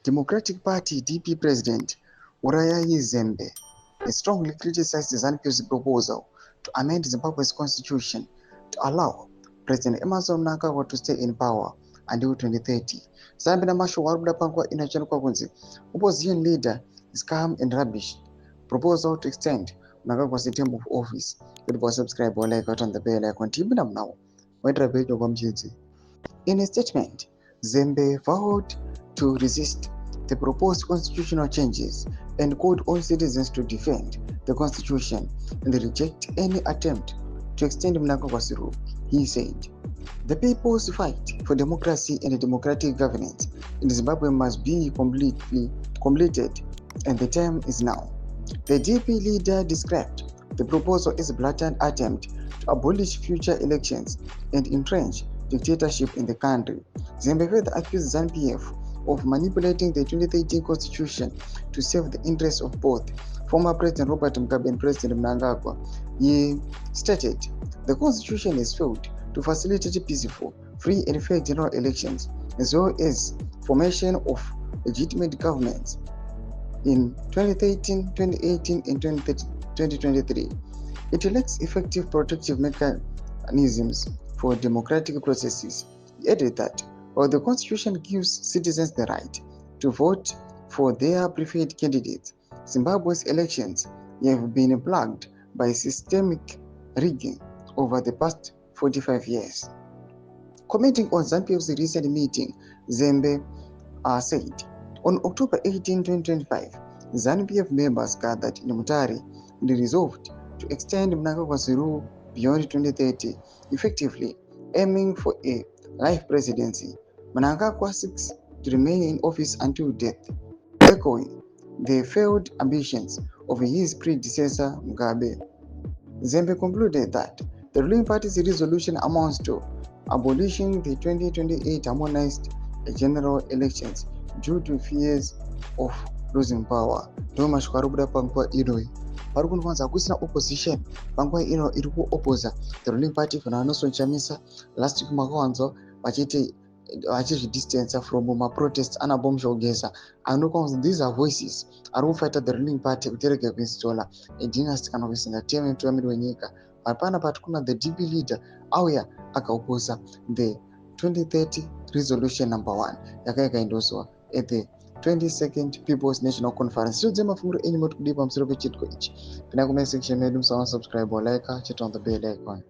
Democratic Party DP President YTSCc has strongly criticized ZANU-PF's proposal to amend Zimbabwe's constitution to allow President Emerson Mnangagwa to stay in power until 2030. Zambi na masho waruda pangwa inachanuka kunzi. Opposition leader is calm and rubbish. Proposal to extend Mnangagwa's term of office. People subscribe or like on the bell icon. Tibina now. In a statement, Zembe vowed to resist the proposed constitutional changes and called on citizens to defend the constitution and reject any attempt to extend Mnangagwa's rule. He said, "The people's fight for democracy and democratic governance in Zimbabwe must be completed, and the time is now." The DP leader described the proposal as a blatant attempt to abolish future elections and entrench dictatorship in the country. Zembe further accused ZANU-PF of manipulating the 2013 constitution to serve the interests of both former President Robert Mugabe and President Mnangagwa. He stated, "The constitution has failed to facilitate peaceful, free and fair general elections, as well as formation of legitimate governments in 2013, 2018 and 2023. It lacks effective protective mechanisms for democratic processes." He added that while the constitution gives citizens the right to vote for their preferred candidates, Zimbabwe's elections have been plagued by systemic rigging over the past 45 years. Commenting on ZANU-PF's recent meeting, Zembe said, "On October 18, 2025, ZANU-PF members gathered in Mutare and resolved to extend Mnangagwa's rule beyond 2030, effectively aiming for a life presidency. Mnangagwa seeks to remain in office until death, echoing the failed ambitions of his predecessor Mugabe." Zembe concluded that the ruling party's resolution amounts to abolishing the 2028 harmonized general elections due to fears of losing power. Ndoma shikarubuda panguva inoi pari kunwanza kusina opposition panguva ino iri kuopposa the ruling party kuna nelsonchamisa last week makawanzwa vachizvidistance from maprotest anabomshogeza anokunzi these are voices ari kufighta the ruling party kuti irege kuinstola dynasty kana kuisinga term yemutungamiri wenyika. Hapana pati kuna the DP leader auya akaopposa the 2030 resolution number 1 yakaendoswa at the 22nd People's National Conference. Tiudze mafunguro enyu moti kudii pamusoro pechitiko ichi. Pinda comment section medu, subscribe or like, chat on the bell icon.